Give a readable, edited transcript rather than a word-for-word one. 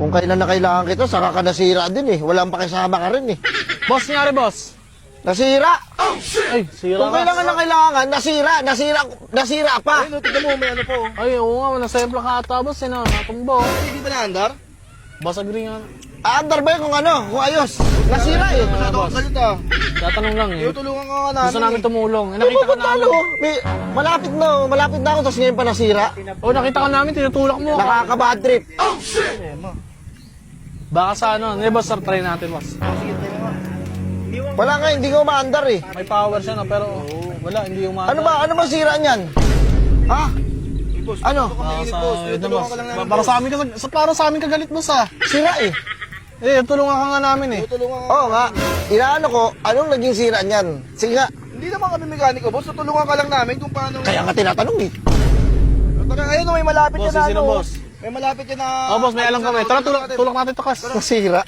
Kung kailan na kailangan kita, saka ka nasira din eh. Walang pakisama ka rin eh. Boss, nangyari boss? Nasira! Ay, sira Kung ka. kailangan na kailangan, nasira pa! Ay, tignan mo, may ano po. Ay, oo nga, nasempla ka ata boss, eh, no? Natumbo. Hindi ba na-andar? Boss, agree nga. Aandar ba yun kung ano? Kung ayos? Nasira eh. Masyado boss. kang galit ah. Tatanong lang eh. Yung tulungan ka nga namin. Gusto namin tumulong. Eh, Ano nakita ka ba namin. malapit na ako, tapos ngayon pa nasira. Oh, nakita ka namin, tinutulak mo. Nakaka-bad trip. Baka sa ano, hindi boss, try natin boss. Wala nga, hindi ko maandar eh. May power siya, no? Pero wala, hindi umanda. Ano ba sira niyan? Ha? Boss, Ano? tulungan ka lang namin. Para sa amin, para sa amin kagalit boss ah. Sira eh. Eh, tulungan ka nga namin eh. Tulungan ka. Oo nga. Inaano ko, anong naging sira niyan? Sige nga. Hindi naman kami mekaniko, boss. Tutulungan ka lang namin kung paano. Kaya nga tinatanong eh. Tara, ayun, may malapit Boss, yan na sino ano. boss? May malapit yan na. Oh boss, may alam kami. Tara, tulak natin to kas. Nasira.